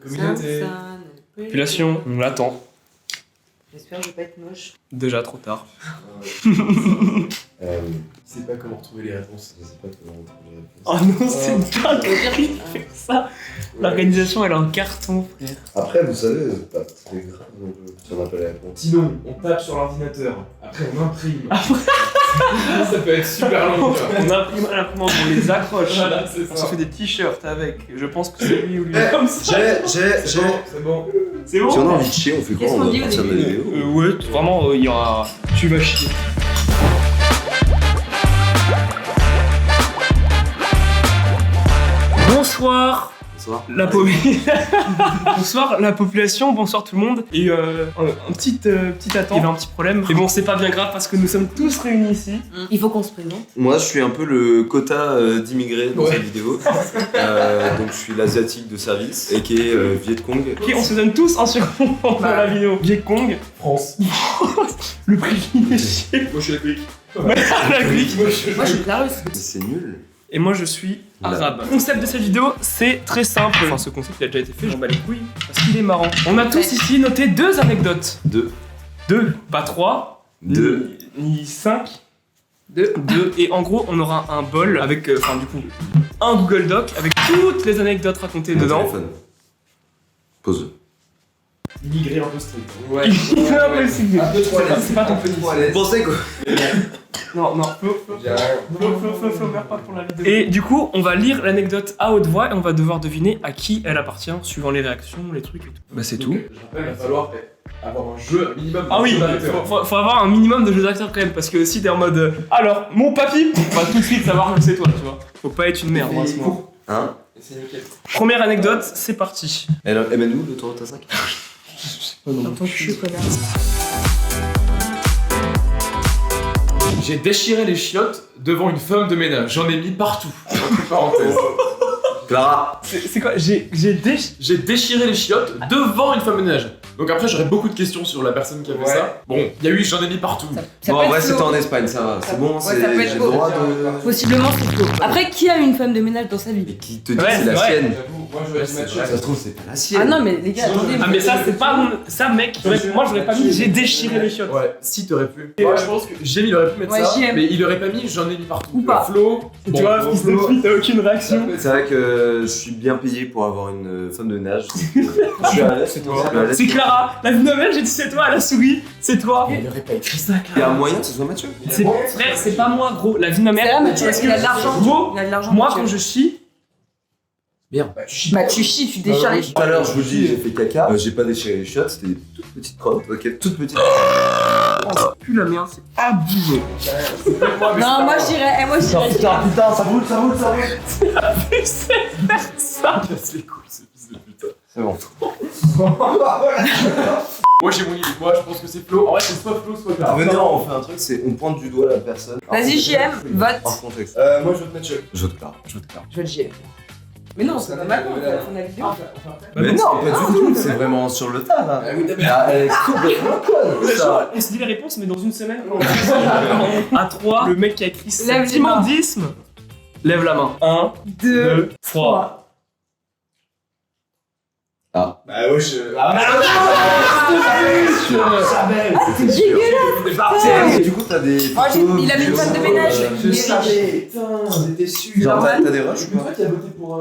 Communauté. Population, on l'attend. J'espère que je vais pas être moche. Déjà trop tard. Je sais pas comment retrouver les réponses. Je sais pas comment retrouver les réponses. Oh non, c'est dingue de faire ça. L'organisation, elle est en carton, frère. Après, vous savez, c'est pas très grave non plus si on n'a pas les réponses. Sinon, on tape sur l'ordinateur. Après, on imprime. Ça peut être super long. On imprime à l'imprimante, on les accroche. Voilà, c'est On ça. se fait des t-shirts avec. Je pense que c'est lui ou lui. Comme ça. C'est bon. C'est bon. Si on a envie de chier, on fait quoi? Qu'est-ce On qu'on va dit au partir de la début vidéo. Ouais, vraiment, il y aura. Tu vas chier. Bonsoir. Bonsoir. Bonsoir la population, bonsoir tout le monde. Et un petit attente, il y avait un petit problème. Mais bon, c'est pas bien grave parce que nous sommes tous réunis ici. Il faut qu'on se présente. Moi, je suis un peu le quota d'immigrés dans cette vidéo. Donc, je suis l'asiatique de service, et qui est Viet Cong. Ok, on se donne tous un surnom dans la vidéo. Viet Cong, France. le privilégié. Moi, je suis la clique. La clique. Moi je suis Clarus. C'est nul. Et moi je suis arabe. Le concept de cette vidéo, c'est très simple. Enfin, ce concept il a déjà été fait, j'en bats les couilles. Parce qu'il est marrant. On a tous ici noté 2 anecdotes. 2. 2, pas 3. 2. Ni 5. 2. Et en gros, on aura un bol avec, enfin du coup, un Google Doc avec toutes les anecdotes racontées dedans. Téléphone. Pause. Immigré un peu strict. Ouais. Impossible. Un peu trop à l'aise. C'est pas ton petit. Vous pensez quoi? Non, Flo, meurs pas pour la vidéo. Et du coup, on va lire l'anecdote à haute voix et on va devoir deviner à qui elle appartient, suivant les réactions, les trucs et tout. Bah, c'est tout. Je rappelle, il va falloir avoir un jeu, un minimum. Ah oui, faut avoir un minimum de jeux d'acteurs quand même, parce que si t'es en mode alors, mon papy, on va tout de suite savoir que c'est toi, tu vois. Faut pas être une merde, moi, à ce moment. Hein? C'est nickel. Première anecdote, c'est parti. Elle mène où le tour de ta 5? Dans ton cul, connard. J'ai déchiré les chiottes devant une femme de ménage. J'en ai mis partout. Entre parenthèses. Clara. C'est quoi? J'ai J'ai déchiré les chiottes devant une femme de ménage. Donc après, j'aurais beaucoup de questions sur la personne qui a fait ça. Bon, il y a eu j'en ai mis partout. Ça Bon, peut en vrai, être c'était Flo. en Espagne, ça va. C'est bon, ouais, c'est. ça peut être J'ai le Flo. droit de. Possiblement c'est Flo. Après, qui a une femme de ménage dans sa vie? Et qui te dit Ouais, que c'est la c'est vrai. sienne? J'avoue, moi j'aurais dit Ça Mathieu. se trouve, c'est pas la sienne. Ah non, mais les gars, attendez. Ah, mais ça, c'est pas mon. Ça, mec, moi j'aurais pas mis j'ai déchiré les chiottes. Ouais, si t'aurais pu. Moi je pense que JM il aurait pu mettre Ouais, ça, JM. mais il aurait pas mis j'en ai mis partout. Ou pas. Flo, Tu vois, fils de pute, t'as aucune réaction. C'est vrai que je suis bien payé pour avoir une femme de ménage. Je suis à l'aise, c'est toi. C'est Clara, la vie de ma mère, j'ai dit c'est toi, elle a souri, c'est toi. Il aurait pas écrit ça, Il y a un moyen que ce soit Mathieu. C'est frère, c'est pas moi, gros. La vie de ma C'est mère. là, mais tu parce qu'il a de l'argent. Gros, Il a de l'argent. moi Mathieu. quand je chie, Bien. Bah, tu chies, tu déchires les Tout à l'heure, je vous dis, j'ai fait caca. J'ai pas déchiré les chiottes, c'était des toutes petites crottes. Ok, toutes petites. oh, ça pue la merde, c'est abusé. Non, moi je dirais. Moi je dirais. putain, ça roule. C'est faire ça. Casse les couilles, ce fils de putain. C'est bon. Moi j'ai mon idée, moi je pense que c'est Flo. En vrai, c'est soit Flo, soit Clara. Venez, on fait un truc, c'est on pointe du doigt la personne. Vas-y, JM, vote. Hors contexte. Moi je vote Mathieu. Je vote Clara. Je veux le JM. Mais non, c'est pas maintenant, on a la vidéo. Mais non, pas du tout, c'est vraiment sur le tas là. Ah, elle est complètement conne, ça. On se dit les réponses, mais dans une semaine. À 3, le mec qui a écrit Lève cet les mains. immondisme lève la main. 1, 2, 3. Bah ouais, C'est dégueulasse. Du coup, t'as des. Oh, il avait une femme de ménage. Je savais, putain, j'étais sûr. Genre, t'as des rushs ou Toi qui as voté pour.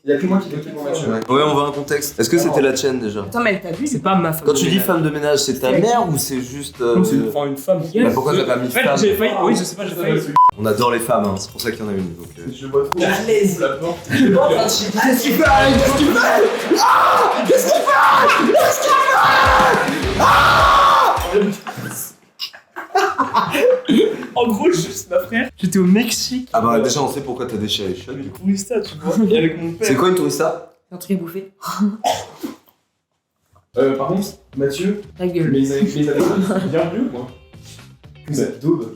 Y'a que moi qui ai voté pour Mathieu. Ouais, on veut un contexte. Est-ce que c'était la tienne déjà? Attends, mais elle t'a vu? C'est pas ma femme. Quand tu dis femme de ménage, c'est ta mère ou c'est juste. Enfin, une femme. Bah, pourquoi t'as pas mis En fait, femme? j'ai failli. Oui, je sais pas, j'ai failli. On adore les femmes, hein, c'est pour ça qu'il y en a une. Donc, Je vois trop. Qu'est-ce la porte. Qu'est-ce qu'il fait? En gros, juste ma frère, j'étais au Mexique. Ah bah déjà on sait pourquoi t'as déchiré les chiottes. Avec Tourista, tu vois. Et avec mon père. C'est quoi une tourista? Un truc à bouffer. Par contre, Mathieu, Ta gueule. mes anecdotes sont bien mieux, moi. Que ça daube.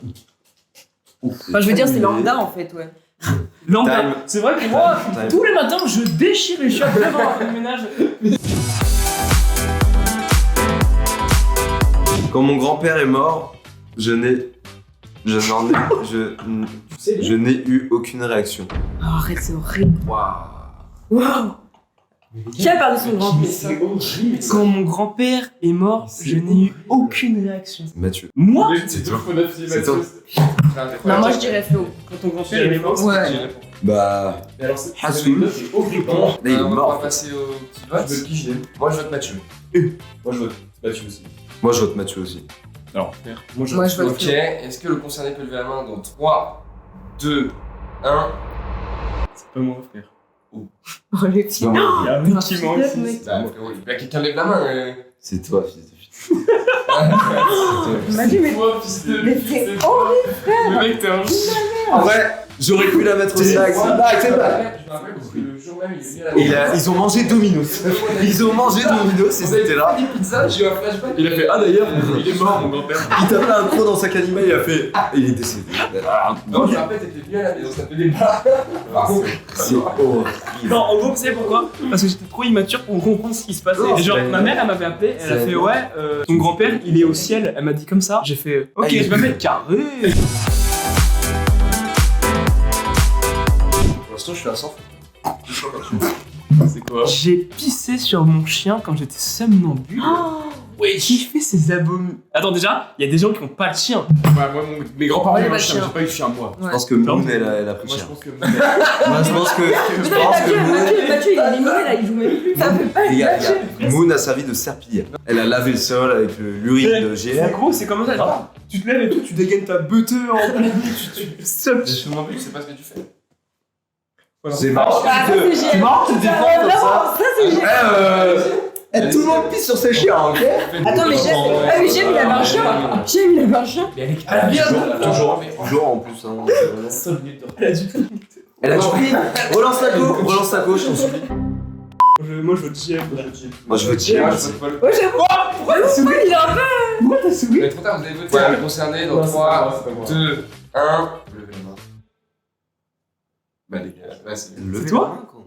Enfin, je veux dire, c'est lambda en fait, ouais. Lambda. Time. C'est vrai que moi, Time. tous les matins, je déchire les chiottes devant la femme de ménage. Quand mon grand-père est mort, je n'ai eu aucune réaction. Oh, arrête, c'est horrible. Waouh. Waouh. Qui a perdu son grand-père? C'est horrible. Quand mon grand-père est mort, je n'ai eu aucune réaction. Mathieu. Moi C'est toi qu'on a filé C'est toi. Non, moi je dirais Flo. Quand ton grand-père il est mort, Ouais. Bah. Mais alors, c'est Hassoul. c'est horrible. Là, il est On va mort. passer au petit Je vote. veux qui je l'aime. Moi je vote Mathieu. Moi je vote Mathieu aussi. Moi, je vote Mathieu aussi. Alors, frère. Moi je vote Ok, Flo. est-ce que le concerné peut lever la main dans 3, 2, 1 C'est pas moi, frère. Oh le petit. Non, Il y a un mec qui ment Mec. ici. Bah frérot, il faut bien que quelqu'un lève la main. C'est toi, fils de pute. Mathieu, mais. Toi, fils de Mais pute, c'est c'est Le mec, t'es un En vrai, j'aurais pu la mettre aussi avec ça. Je me rappelle parce que le jour même il est venu à la Ils ont mangé Domino's. Ils ont mangé Domino's et c'était là. des pizzas, j'ai eu un flashback. Il a fait ah d'ailleurs, il est mort mon grand-père. Il t'a fait un croc dans sa canima et il a fait. Ah, il est décédé. Non, je me rappelle, t'étais venu à la maison, ça fait des bras. C'est horrible. Non, en gros, vous savez pourquoi? Parce que j'étais trop immature pour comprendre ce qui se passait. Non, Et genre, c'est- ma mère, elle m'avait appelé, elle a c'est- fait ouais, ton grand-père, il est au ciel. Elle m'a dit comme ça. J'ai fait ok, Ah, il est- je m'appelle carré. Pour l'instant, je suis à 100. C'est quoi? J'ai pissé sur mon chien quand j'étais somnambule. Ouais, qui fait ses abominations? Attends, déjà, il y a des gens qui ont pas de chien. Ouais, moi, mes grands-parents Ouais, ils ont un bah, chien, chien. j'ai pas eu de chien moi. Je pense que Moon, elle a pris Moi je cher. pense que. Moi, je pense que. Mais non, mais Mathieu, il est éliminé là, il joue même plus. Ça fait pas Les le gars, Mathieu. Moon a servi de serpillière. Elle a lavé le sol avec l'urine de En GM. gros, c'est comme ça, genre, tu te lèves et tout, tu dégaines ta beuteux en pleine nuit, tu stop. Je me rappelle, je sais pas ce que tu fais. C'est marrant. Ah, ça c'est C'est GM. marrant, tu te défends comme ça. Ça c'est GM. Tout le monde pisse sur ses chiens, ok? Attends, mais GM. Ah, mais GM il avait un chien. GM il avait un chien. Mais elle a bien Toujours en plus. Hein, c'est vraiment- 5 minutes de Elle a dû. Elle a compris. Relance la go, je t'en supplie. Moi, je veux GM. Moi, je veux tirer. Moi, je vote Paul. Ouais, j'avoue. Pourquoi il a un peu. Pourquoi t'as souri? Mais trop tard, vous avez voté le concerné dans 3, 2, 1. Levez la main. Bah les gars, ouais, c'est Levez toi la main, quoi.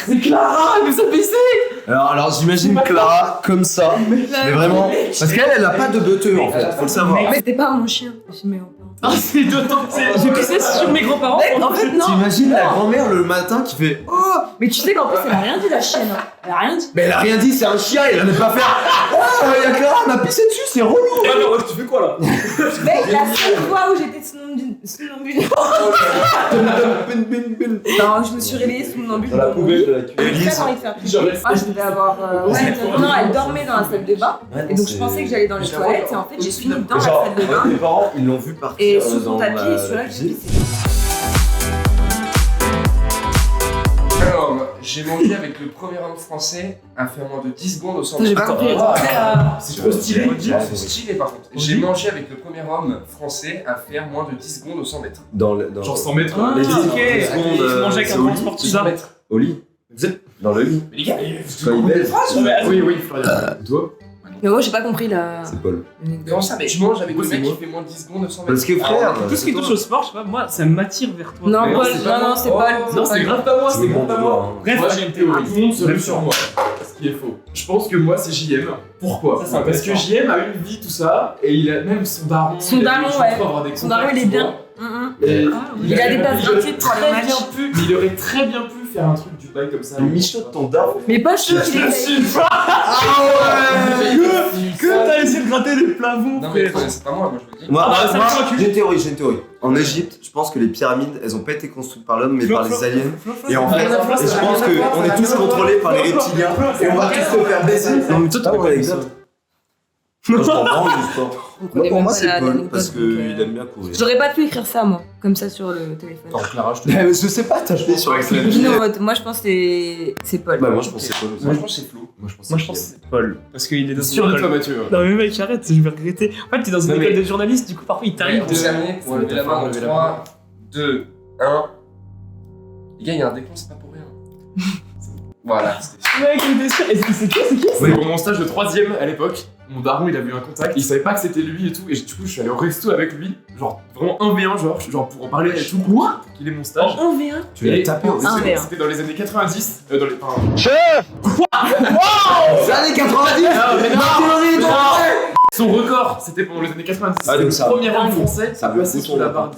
C'est Clara, mais ça fait Alors j'imagine Clara comme ça, mais vraiment, parce qu'elle a pas de beuteux en fait, faut le savoir. Mais c'était pas mon chien. Je mets en pain. Ah, c'est d'autant que j'ai pissé sur mes grands-parents. En fait, non. T'imagines la grand-mère le matin qui fait oh, Mais tu sais qu'en plus, elle a rien dit la chienne. Hein. Elle a rien dit. mais elle a rien dit, c'est un chien, elle allait pas faire oh, y'a Clara, on a pissé dessus, c'est relou. Alors, tu fais quoi là? Mec, la seule fois où j'étais somnambule. Non, je me suis réveillée somnambule. Dans la poubelle de la J'ai cuisine. très envie de faire pipi. Ah, je devais avoir. Ouais, non, elle dormait dans la salle de bain. Et donc, je pensais que j'allais dans les toilettes. Et en fait, j'ai fini dans la salle de bain. Mes parents, ils l'ont vu partir Et sous son dans tapis, la et sur là que j'ai cuisine. pissé. Alors, j'ai mangé avec le premier homme français à faire moins de 10 secondes au centre. J'ai pas compris. C'est trop stylé. Ah, C'est stylé par contre. J'ai mangé avec le premier homme français à faire moins de 10 secondes au 100 mètres. Dans Genre 100 mètres. Ah, Les 10 ok. secondes, Tu mangeais avec c'est un au grand lit. sportif. 100 mètres. Au lit. Dans le lit. Mais les gars, Quand il baise, Oui, Florian. Toi? Mais moi, j'ai pas compris la. c'est Paul. comment ça? Mais je mange avec Moi, le c'est mec moi. qui fait moins de 10 secondes au 100 mètres. Parce que frère, Tout ce qui touche au sport, je sais pas, moi, ça m'attire vers toi. Non, Mais Paul, c'est pas non, moi. c'est Paul. Non, c'est grave pas moi, tout c'est le grave monde pas voit. moi. Hein. Bref, Moi j'ai une théorie, tout le monde se rue sur moi. Ce qui est faux. Je pense que moi c'est JM. Pourquoi? Ça, c'est Parce que intéressant. JM a une vie, tout ça, et il a même son daron. Son il a daron, des gens ouais. pour avoir des Son daron, contacts, il est tu bien. vois. Et Il a des places aurait gratuites pour les très matchs. bien pu, il aurait très bien pu faire un truc Dubaï comme ça. Michotte ton daron. Mais pas sûr qu'il est. Que t'as essayé de gratter les plafonds, Non, mais frère. c'est pas moi, moi je le dis. Moi, Ah bah, ça moi, me tue. j'ai une théorie. En Égypte, je pense que les pyramides, elles ont pas été construites par l'homme, mais par les aliens. Et en fait, et je pense qu'on est tous contrôlés par les reptiliens et on va tous se faire baiser. Non, mais toi, Ah tu ouais, exact. Moi, je comprends du sport. comprenez Pour même moi, pas c'est Paul, l'anecdote, parce donc, qu'il aime bien courir. J'aurais pas pu écrire ça, moi, comme ça sur le téléphone. Attends, Clara, je te Je sais pas, t'as fait sur Excel. Dino vote. Moi, je pense que c'est Paul. Bah, moi, je pense que c'est Paul. Moi je pense que c'est Flo. Moi je pense Moi, je pense que c'est Paul. Parce qu'il est dans sûr une de école. toi, Mathieu. Non, mais mec, arrête, je vais regretter. En fait, t'es dans une Non, école mais- de journaliste, du coup, parfois, il t'arrive de. Concerné pour lever la main dans 3, 2, 1. Les gars, il y a un décompte, c'est pas pour rien. Voilà, c'était Mec, il était sûr. Et c'est qui? C'est pour mon stage de 3ème à l'époque. Mon daron il a vu un contact, il savait pas que c'était lui et tout, et du coup je suis allé au resto avec lui, genre vraiment 1v1, genre pour en parler et tout, pour qu'il ait mon stage. 1v1. Tu l'as tapé au Ah, C'était merde. c'était dans les années 90, dans les. Enfin, C'est années 90. mais Ma théorie est vraie. son record, c'était pendant les années 90. Ah, donc C'était ça- le premier homme français ça à veut passer foutre sous la son barre.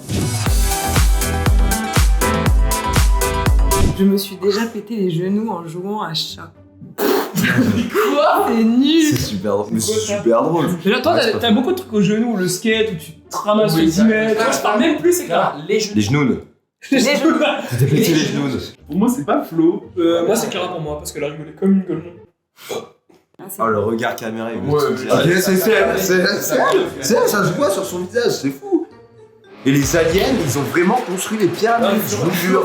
Je me suis déjà pété les genoux en jouant à chat. Quoi? C'est nul. C'est super drôle. Mais c'est super drôle. Déjà, toi, t'as beaucoup de trucs au genou, le skate où tu te ramasses les 10 mètres. Moi, je parle même plus, c'est clair. Les genoux. Les genoux. Les genoux. T'as pété les genoux. Pour moi, c'est pas Flo. Moi, c'est Clara pour moi, parce qu'elle a rigolé comme une golemon. Oh, le regard caméra, il veut Ouais, tout dire. Ok, c'est ça se voit sur son visage, c'est fou. Et les aliens, ils ont vraiment construit les pyramides, je vous jure.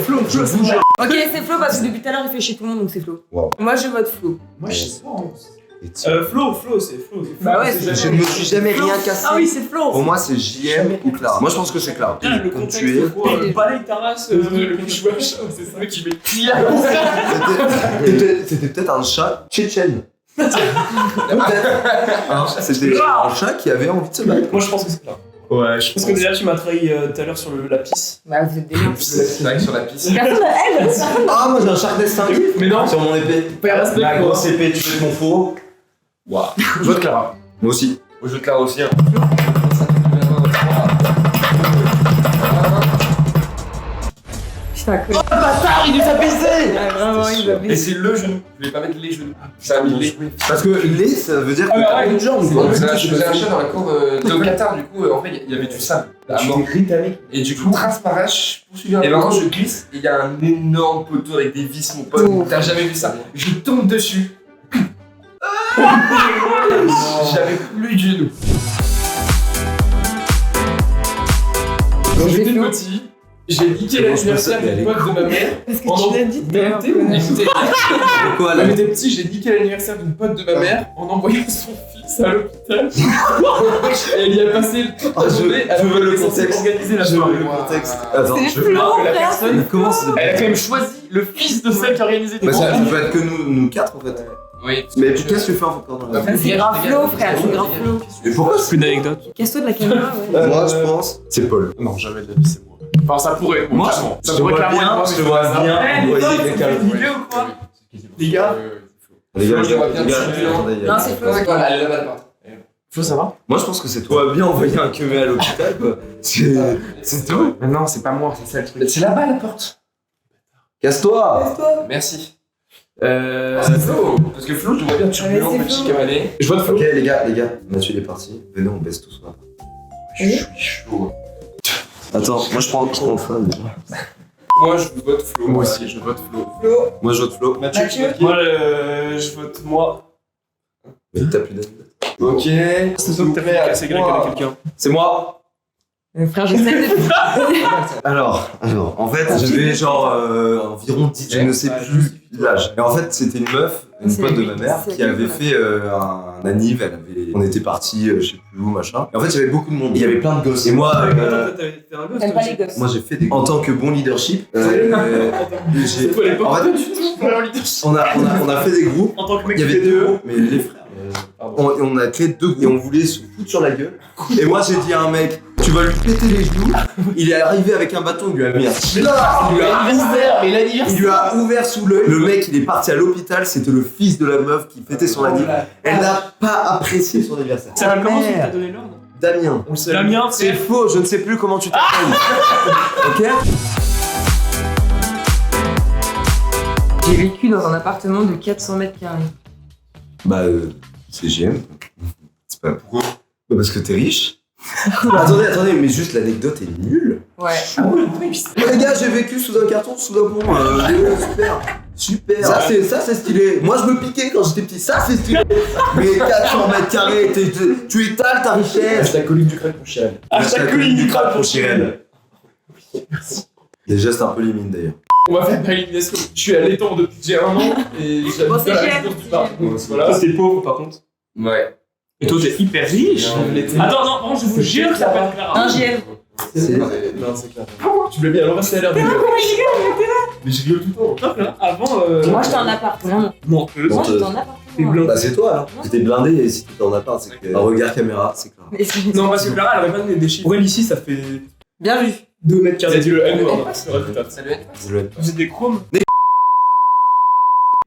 Ok, c'est Flo parce que depuis tout à l'heure il fait chier tout le monde donc c'est Flo. Wow. Moi je vote Flo. Moi, je sais pas. Flo, c'est Flo. Bah ouais, Je ne me suis jamais rien cassé. Ah oui, c'est Flo. Pour moi, c'est JM ou Clara. Moi, je pense que c'est Clara. Putain, le Comme contexte, tu es. il balaye ta race, le joueur à chat, c'est ça qui met C'était peut-être un chat tchétchène. C'était un chat qui avait envie de se battre. Moi, je pense que c'est Clara. Ouais, je Parce que déjà, tu m'as trahi tout à l'heure sur la pisse. Bah vous êtes des gens. C'est vrai que sur la piste. Personne elle. Ah, moi j'ai un shark distinctif. Mais non, Sur mon épée. Père respect, Ma quoi. grosse épée, tu veux mon fourreau? Waouh. je vote Clara. Moi aussi. Au jeu de Clara aussi. Hein. Putain, quoi. Bâtard, il nous a baisé! Ouais, vraiment, il va Et baisser. c'est le genou. Je vais pas mettre les genoux. Ça a mis les. Parce que les, ça veut dire que Ah, t'as ouais, une jambe. Je quoi. faisais un chat dans la cour. T'es au Qatar, du coup, en fait, il y avait du sable. À mort. Et du coup, trace ma vache. Et maintenant, je glisse et il y a un énorme poteau avec des vis, mon pote. Oh. T'as jamais vu ça? Je tombe dessus. J'avais plus de genoux. J'ai J'étais fait petit. J'ai niqué l'anniversaire d'une pote de ma mère. Parce que Pendant- tu l'as dit. Mais écoutez, Pourquoi quand là? j'étais petit, j'ai niqué l'anniversaire d'une pote de ma mère en envoyant son fils à l'hôpital. Et elle y a passé toute la journée. je veux le était censée contexte. organiser la Je veux soirée. le contexte. Attends, C'est je Flo, que la frère. personne, Mais comment ça? elle a quand même choisi le fils de celle qui a organisé. Bah, ça peut être que nous quatre en fait. Oui. Mais qu'est-ce que tu fais encore dans la vie? C'est grave Flo, frère, c'est grave Flo. Et pourquoi Plus d'anecdotes. Casse-toi de la caméra, ouais. Moi, je pense, c'est Paul. Non, jamais de la vie, c'est moi. Enfin, ça pourrait être moi. clairement. je Ça te pourrait vois clairement bien, être moi, je mais te c'est vois pas ça. bien. Eh, les envoyer gars, des vous câbles. faites vidéo ou quoi? Les gars, Les gars, Je vois bien, les gars, je suis bien. attendez, il y a- Non, c'est Flo. Voilà, elle est là-bas, là-bas. Flo, ça va? Moi, je pense que c'est toi. Bien envoyer un queue à l'hôpital, quoi. C'est tout. Mais non, c'est pas moi, c'est ça le truc. C'est là-bas la porte. Casse-toi. Merci. C'est Flo. Parce que Flo, je vois bien turbulent, Ouais, c'est petit Flo. cavalier. Je vote Flo. Ok, les gars, Mathieu il est parti. Venez, on baisse tous. Je suis chaud. Attends, moi je prends ça déjà. Moi, je vote Flo. Moi aussi, je vote Flo. Moi je vote Flo. Mathieu. moi, je vote moi. Mais t'as plus d'anecdotes. Ok. C'est ça que t'as fait casser Greg avec quelqu'un. C'est moi. Frère, j'essaie de. Alors, en fait, j'avais genre environ 10, je ne sais plus l'âge. Et en fait, c'était une meuf, une pote de ma mère, qui avait fait un anniv. On était partis, je sais plus où, machin. Et en fait, il y avait beaucoup de monde. Il y avait plein de gosses. Et moi, Attends, t'es un gosse. T'aimes toi pas les aussi. gosses. moi j'ai fait des. En tant que bon leadership, C'est toi l'époque. en fait, on a fait des groupes. En tant que mec Il y qui avait fait deux de groupes, mais les frères. On a créé deux groupes et on voulait se foutre sur la gueule. Et moi j'ai dit à un mec, tu vas lui péter les genoux. Il est arrivé avec un bâton, il lui a mis un slap. Il lui a ouvert sous l'œil. Le mec il est parti à l'hôpital, c'était le fils de la meuf qui fêtait son anniversaire. Elle n'a pas apprécié son anniversaire. Ça va comment tu t'as Merde. donné l'ordre? Damien. La mienne, C'est faux, je ne sais plus comment tu t'appelles. Ok? J'ai vécu dans un appartement de 400 mètres carrés. Bah, c'est GM. C'est pas pourquoi? Bah, parce que t'es riche. Attendez, mais juste l'anecdote est nulle. Ouais. Les gars, j'ai vécu sous un carton, sous un pont. Super. Ça c'est stylé. Moi, je me piquais quand j'étais petit. Ça, c'est stylé. Mais 400 mètres carrés, tu étales ta richesse. Hashtag colline du crâne pour Chirel. Hashtag colline du crâne pour Chirel. Des gestes un peu limites d'ailleurs. On va faire par élimination. Je suis à l'étang depuis que j'ai 1 an et j'habite Bon, c'est dans la GM, résidence du c'est parc. GM. Donc, Toi, voilà. t'es pauvre par contre. Ouais. Et toi, t'es hyper riche. Je l'étais. Attends, non, par contre, je vous jure que ça s'appelle Clara. Un GM. Non, c'est clair. Tu me l'as mis à l'envers, ça a l'air de. Mais je rigole tout le temps. Toi, Clara, avant. Moi, j'étais en appart, vraiment. Menteuse. Moi, j'étais en appart. moi. Bah, c'est toi alors. T'étais blindé et si t'étais en appart, c'est que. Un regard caméra, c'est clair. Mais c'est- Non, parce que Clara, elle avait pas donné des chiffres. Pour elle, ici, ça fait Bien vu. 2 mètres T'as carrés. dit le N word. C'est vrai, putain. Salut. C'est le- Vous êtes des chromes.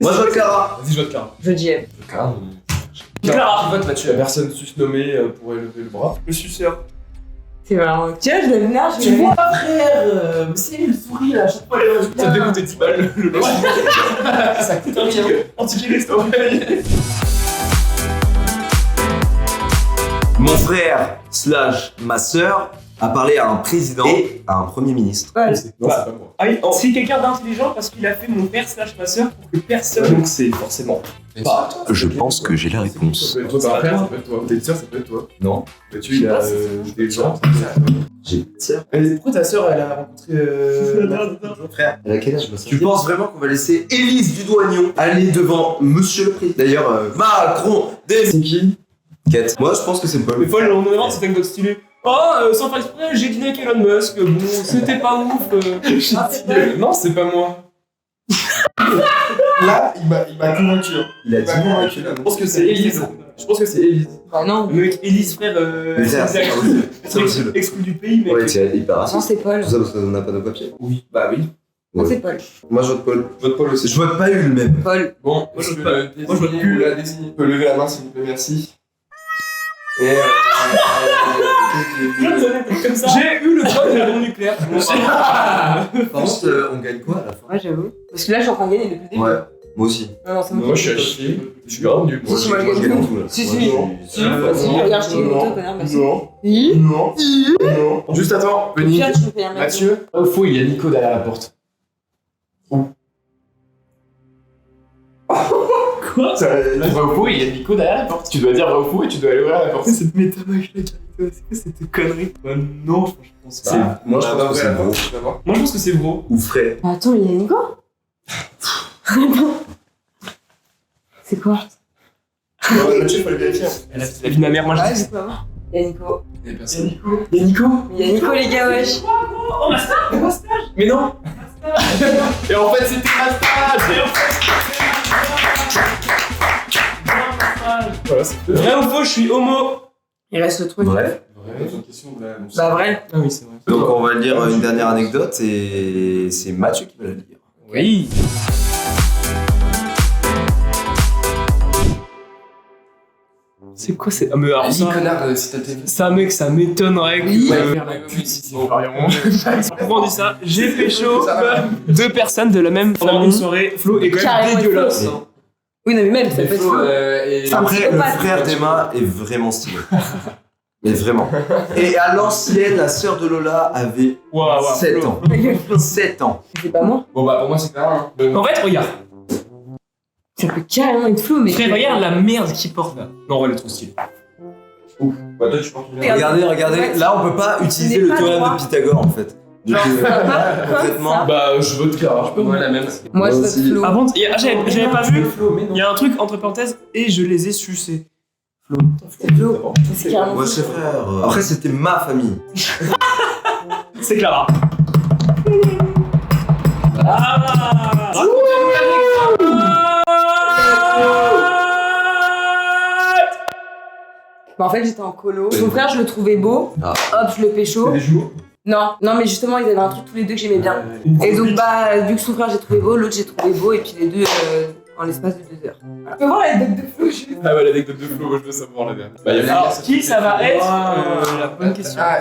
Moi, je vote Clara. Vas-y, je vote Clara. Je GM. Clara. Qui vote Mathieu? La personne susnommée pourrait lever le bras. Le suceur. C'est vraiment. Tiens, je vais venir, je Tu vais. vois, frère, c'est le sourire là, à chaque fois. Ça te dégoûte 10 balles le loge. Ça coûte un petit resto. Mon frère slash ma sœur a parlé à un président et à un premier ministre. Ouais. Non, c'est pas moi. Ah oui, c'est quelqu'un d'intelligent parce qu'il a fait mon père slash ma soeur pour que personne. Donc c'est forcément. Je pense que j'ai la réponse. Ça peut être toi, t'as un frère, ça peut être toi. T'es une sœur, ça peut être toi. Non. Tu il a des gens. J'ai une sœur. Pourquoi ta sœur, elle a rencontré. Mon frère. Elle a quel âge? Tu penses vraiment qu'on va laisser Élise Dudoignon aller devant Monsieur le Président? D'ailleurs, Macron, C'est qui? Quête. Moi, je pense que c'est Paul. Mais Paul, on demande cette anecdote stylée. Oh, sans faire exprès, j'ai dîné avec Elon Musk. Bon, c'était pas ouf. Non, c'est pas moi. Là, il m'a convaincu. Il a dit moi. Je pense que c'est Élise. Je pense que c'est Élise. Ah non. Le mec, Élise, frère, c'est possible. exclu du pays, mec. Ouais, c'est hyper Non, raciste. c'est Paul. Tout ça parce qu'on n'a pas nos papiers. Oui. Bah oui. Non, Ouais. c'est Paul. Moi, je vote Paul. Vote Paul aussi. Je vote pas eu le même. Paul. Bon, Moi, je vote pas. Moi, je vote plus plus. la désigner. Tu peux lever la main s'il vous plaît, merci. Et Comme ça. J'ai eu le droit de la bombe nucléaire. Par contre, on gagne quoi à la fin? Ouais, j'avoue. Parce que là, je suis en train de gagner depuis le début. Ouais, moi aussi. Non, non, c'est moi, je suis à chier. Je suis grave nul. Si, si, moi, je Moi, je gagne gagne tout. tout là. Si, Moi, si. je suis- Si, vas-y, regarde, je t'ai gagné toi, connard, merci. Si. Non. Juste attends, Benny. Pierre, tu me fais un mec. Mathieu. Au faux, il y a Nico derrière la porte. Quoi? Là, tu vas au faux, il y a Nico derrière la porte. Tu dois dire va au faux et tu dois aller ouvrir la porte. Cette métamage là, c'est quoi cette connerie? Non, je pense pas. C'est- Moi, je pense que c'est gros. Moi, je pense que c'est gros. Ou frais. Attends, il y a Nico. C'est quoi? Mathieu, il faut le vérifier. Elle a fait la vie de ma mère, moi je Ouais, dis. je peux avoir. Il y a Nico. Et personne. Il y a Nico. Il y a Nico, les gars, wesh. Oh, ma stage. Mais non. Et en fait, c'était ma stage. Voilà, c'est Vrai ou faux, je suis homo. Il reste le truc. Bref. C'est une question de la. Bah, vrai. Ah oui, c'est vrai. Donc, on va lire une dernière anecdote et c'est Mathieu qui va la lire. Oui. C'est quoi c'est. Ah, mais alors Dis ça. connard, si t'as tes. Ça, mec, ça m'étonnerait que. Ouais, Faire la pute si c'est Pourquoi on dit ça? J'ai pécho deux personnes de la même pendant une soirée. Flo est quand même Carrément dégueulasse. Flo. Oui, non, mais même, ça peut être fou. Après, le frère d'Emma est vraiment stylé. Mais vraiment. Et à l'ancienne, la sœur de Lola avait Waouh, 7 Flo. ans. 7 ans. C'est pas moi. Bon, bah, pour moi, c'est clair. Hein. En fait, regarde. Ça peut carrément être flou, mais. Frère, regarde la merde qu'il porte là. Non, ouais, elle est trop stylée. Bah, toi, tu penses que Regarde. Regardez. Là, on peut pas utiliser n'est le pas théorème droit. de Pythagore en fait. Donc, complètement. Bah, je vote Clara. Je peux moi la même. Moi, je Moi vote aussi. Flo. Avant, j'avais pas vu. Flo, mais non. Il y a un truc entre parenthèses et je les ai sucés. C'est Flo. C'est carrément Moi, Flo. c'est frère. Après, c'était ma famille. C'est Clara. Ah Bah, en fait, j'étais en colo. Mon frère, je le trouvais beau. Ah. Hop, je le pécho. Des jours. Non, non, mais justement, ils avaient un truc tous les deux que j'aimais bien. Et donc, bah, vu que son frère, j'ai trouvé beau, l'autre, j'ai trouvé beau, et puis les deux en l'espace de 2 heures. Voilà. Tu peux voir la tête de Flo, juste. Ah, bah, l'anecdote de Flo, moi, je veux savoir la dernière. Bah, il y a Alors, qui ça va être la bonne question. Ah,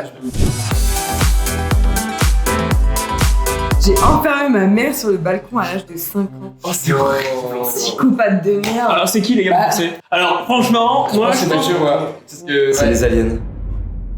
J'ai enfermé ma mère sur le balcon à l'âge de 5 ans. Oh, c'est vrai. Psychopathe de merde. Alors, c'est qui les gars Bah. vous pensez? Alors, franchement, moi c'est je pense. Mathieu, moi. Parce que. C'est les aliens.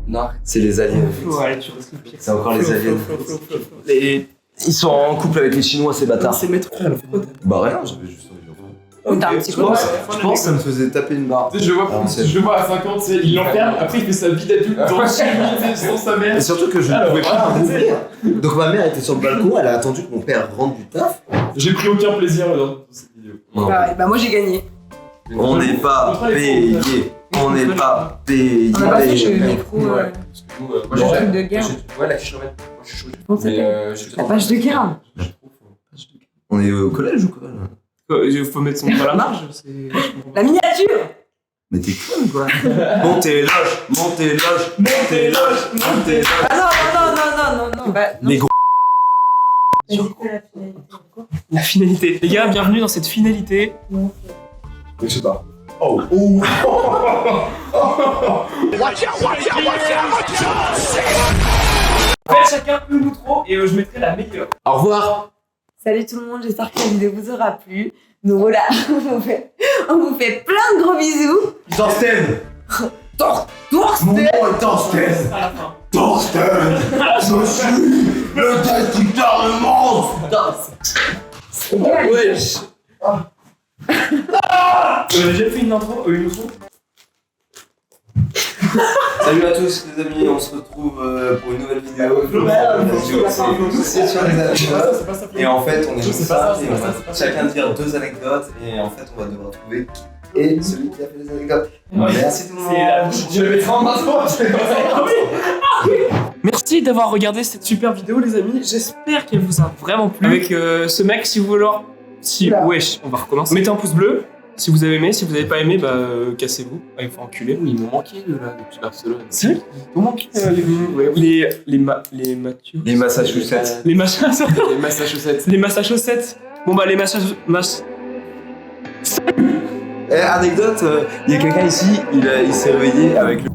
Non. C'est les aliens. Flo, allez, tu restes le pire. C'est encore les Flo, aliens. Flo, Flo, Flo, Flo. Et ils sont en couple avec les Chinois, ces bâtards. C'est maître frère, elle a fait quoi? Bah rien, j'avais juste envie de le faire. Oui, t'as un Je psychopathe. pense que ça me faisait taper une barre. Tu sais, je le vois à 50, tu sais, il l'enferme, après il fait sa vie d'adulte dans chez lui, sans sa mère. Et surtout que je ne pouvais pas rouvrir. Donc ma mère était sur le balcon, elle a attendu que mon père rentre du taf. J'ai pris aucun plaisir dans cette vidéo. Bah, moi, j'ai gagné. On n'est pas payé. On n'est pas payé. On a pas fait chez le micro. Ouais. Parce que nous, moi, Le j'ai truc de guerre. Ouais, la quiche Lorraine. Moi, je suis chaud. Comment ça s'appelle La page de guerre. On est au collège ou quoi là? Il faut mettre son à la marge. La miniature. Mais t'es con quoi? Montez loge, montez loge, Montez loge, montez loge. Ah non. Bah, non. Les gros. La finalité. Les gars, bienvenue dans cette finalité. Je sais pas. Oh. Faites chacun une ou trop et je mettrai la meilleure. Au revoir. Salut tout le monde, j'espère que la vidéo vous aura plu. Donc voilà, on vous fait plein de gros bisous. Thorsten. Thorsten. Mon nom est Thorsten. À la fin. Thorsten. Je suis le destructeur de monstres. Wesh. J'ai fait une intro, une outro. Salut à tous les amis, on se retrouve pour une nouvelle vidéo. C'est sur les anecdotes. Et en fait, on est tous ça et on va chacun dire 2 anecdotes et en fait, on va devoir trouver et celui qui a fait les anecdotes. Merci tout le monde. Je le mettrai en intro. Merci d'avoir regardé cette super vidéo les amis, j'espère qu'elle vous a vraiment plu. Avec ce mec, si vous voulez... Wesh, on va recommencer. Mettez un pouce bleu si vous avez aimé, si vous n'avez pas aimé, bah cassez-vous. Il faut enculer. Ils m'ont manqué là depuis Barcelone. Si. Ils m'ont manqué les Mathieu. Les Massachusetts. Les Massachusetts. Les Massachusetts. Les Massachusetts. Bon bah les Massachusetts. Anecdote, il y a quelqu'un ici, il s'est réveillé avec le